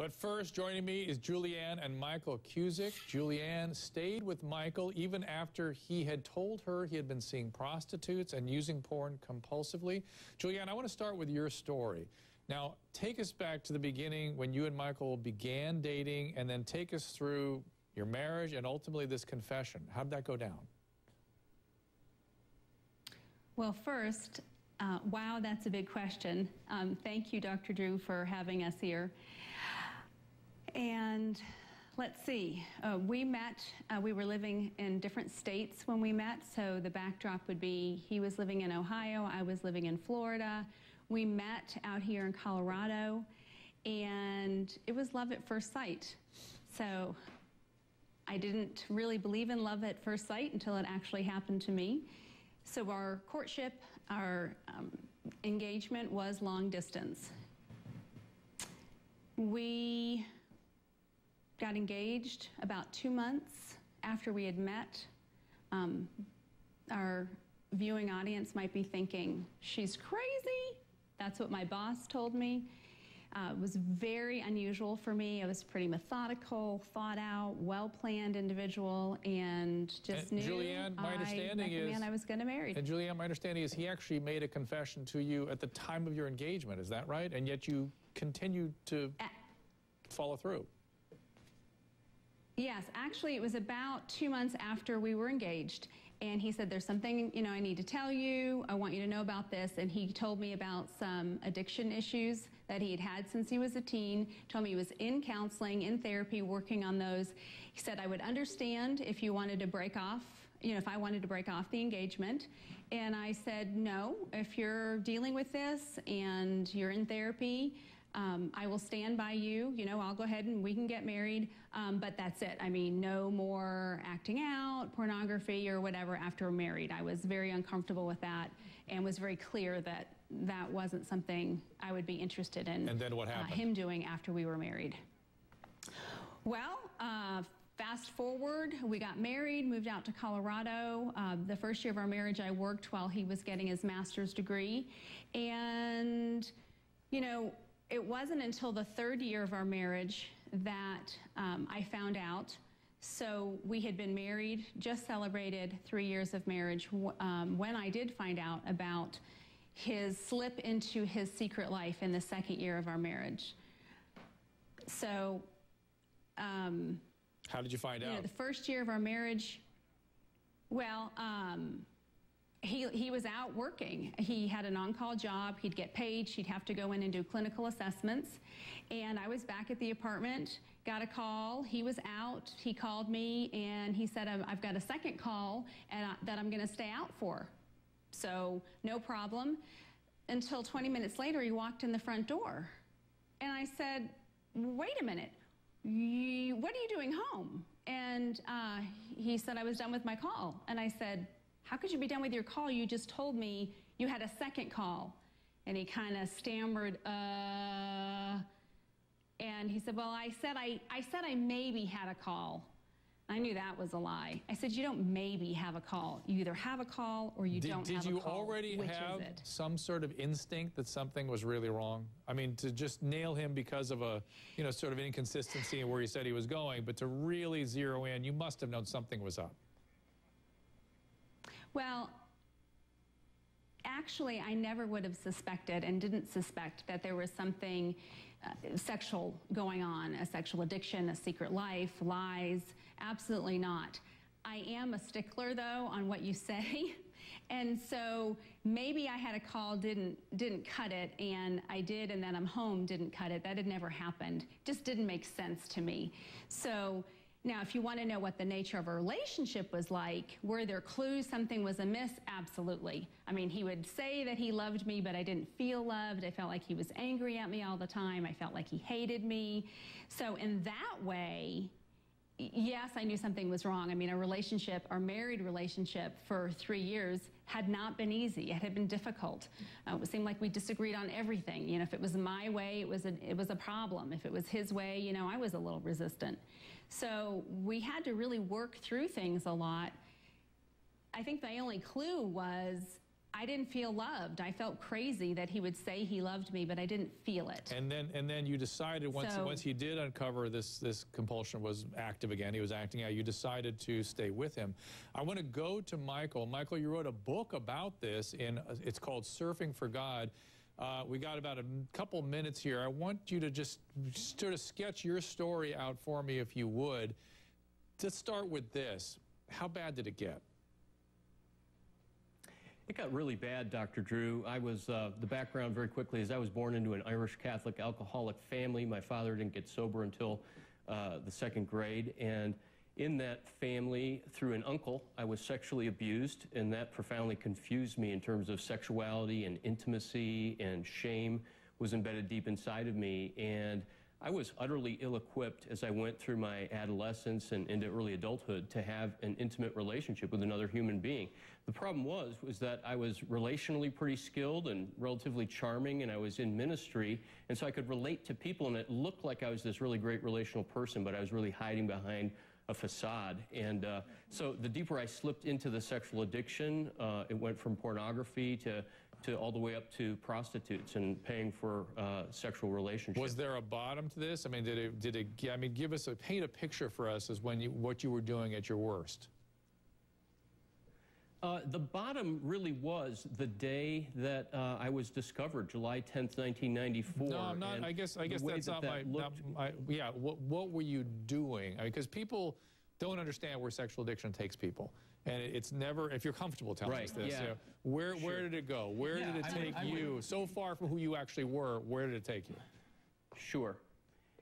But first, joining me is Julianne and Michael Cusick. Julianne stayed with Michael even after he had told her he had been seeing prostitutes and using porn compulsively. Julianne, I want to start with your story. Now, take us back to the beginning when you and Michael began dating, and then take us through your marriage and ultimately this confession. How did that go down? Well, first, wow, that's a big question. Thank you, Dr. Drew, for having us here. And let's see, we met, we were living in different states when we met, so the backdrop would be he was living in Ohio, I was living in Florida. We met out here in Colorado, and it was love at first sight. So I didn't really believe in love at first sight until it actually happened to me. So our courtship, our engagement was long distance. We got engaged about 2 months after we had met. Our viewing audience might be thinking, she's crazy. That's what my boss told me. It was very unusual for me. I was pretty methodical, thought out, well-planned individual, and just knew Julianne, my understanding is, the man I was going to marry. And Julianne, my understanding is he actually made a confession to you at the time of your engagement. Is that right? And yet you continued to follow through. Yes, actually it was about 2 months after we were engaged, and he said, there's something, I need to tell you, I want you to know about this, and he told me about some addiction issues that he had had since he was a teen, told me he was in counseling, in therapy, working on those. He said, I would understand if you wanted to break off, if I wanted to break off the engagement, and I said, no, if you're dealing with this and you're in therapy, I will stand by you, I'll go ahead and we can get married, but that's it. I mean, no more acting out, pornography or whatever after we're married. I was very uncomfortable with that and was very clear that that wasn't something I would be interested in. And then what happened? Him doing after we were married. Well, fast forward, we got married, moved out to Colorado. The first year of our marriage, I worked while he was getting his master's degree. And, it wasn't until the third year of our marriage that I found out. So we had been married, just celebrated 3 years of marriage when I did find out about his slip into his secret life in the second year of our marriage. So, how did you find out? The first year of our marriage, well, he was out working. He had an on-call job. He'd get paid. She'd have to go in and do clinical assessments. And I was back at the apartment, got a call. He was out. He called me, and he said, I've got a second call that I'm going to stay out for. So no problem. Until 20 minutes later, he walked in the front door. And I said, wait a minute. What are you doing home? And he said, I was done with my call. And I said, how could you be done with your call? You just told me you had a second call. And he kind of stammered, and he said, well, I said I maybe had a call. I knew that was a lie. I said, you don't maybe have a call. You either have a call or you don't have a call. Did you already have some sort of instinct that something was really wrong? I mean, to just nail him because of a, sort of inconsistency in where he said he was going, but to really zero in, you must have known something was up. Well, actually, I never would have suspected and didn't suspect that there was something sexual going on, a sexual addiction, a secret life, lies. Absolutely not. I am a stickler, though, on what you say. And so maybe I had a call, didn't cut it, and I did, and then I'm home, didn't cut it. That had never happened. Just didn't make sense to me. So now, if you want to know what the nature of a relationship was like, were there clues something was amiss? Absolutely. I mean, he would say that he loved me, but I didn't feel loved. I felt like he was angry at me all the time. I felt like he hated me. So in that way, yes, I knew something was wrong. I mean, our married relationship for 3 years had not been easy. It had been difficult. It seemed like we disagreed on everything. If it was my way, it was a problem. If it was his way, I was a little resistant. So we had to really work through things a lot. I think the only clue was I didn't feel loved. I felt crazy that he would say he loved me, but I didn't feel it. And then you decided once he did uncover this compulsion was active again, he was acting out, you decided to stay with him. I want to go to Michael. Michael, you wrote a book about this, it's called Surfing for God. We got about a couple minutes here. I want you to just sort of sketch your story out for me, if you would. Let's start with this. How bad did it get? It got really bad, Dr. Drew. I was, the background very quickly is I was born into an Irish Catholic alcoholic family. My father didn't get sober until the 2nd grade. And in that family, through an uncle, I was sexually abused, and that profoundly confused me in terms of sexuality and intimacy, and shame was embedded deep inside of me. And I was utterly ill-equipped as I went through my adolescence and into early adulthood to have an intimate relationship with another human being. The problem was that I was relationally pretty skilled and relatively charming, and I was in ministry, and so I could relate to people, and it looked like I was this really great relational person, but I was really hiding behind a facade. And so the deeper I slipped into the sexual addiction, it went from pornography to all the way up to prostitutes and paying for sexual relationships. Was there a bottom to this? I mean, paint a picture for us as what you were doing at your worst. The bottom really was the day that I was discovered, July 10th, 1994. No, I'm not. I guess that's not my. Yeah. What were you doing? Because people don't understand where sexual addiction takes people, and it's never. If you're comfortable telling us this, yeah. Where did it go? Where did it take you? So far from who you actually were, where did it take you? Sure.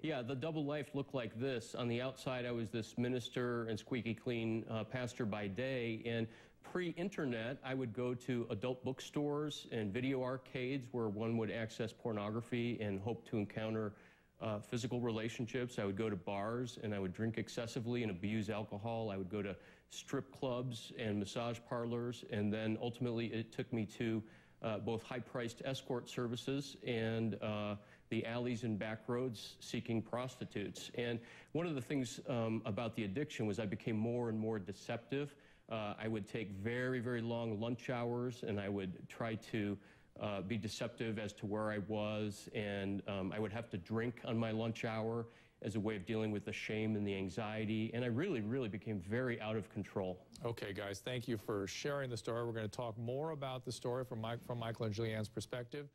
Yeah, the double life looked like this. On the outside, I was this minister and squeaky clean pastor by day, and pre-internet, I would go to adult bookstores and video arcades where one would access pornography and hope to encounter physical relationships. I would go to bars and I would drink excessively and abuse alcohol. I would go to strip clubs and massage parlors, and then ultimately it took me to both high-priced escort services and the alleys and back roads seeking prostitutes. And one of the things about the addiction was I became more and more deceptive. I would take very, very long lunch hours, and I would try to be deceptive as to where I was, and I would have to drink on my lunch hour as a way of dealing with the shame and the anxiety, and I really, really became very out of control. Okay, guys, thank you for sharing the story. We're going to talk more about the story from Michael and Julianne's perspective.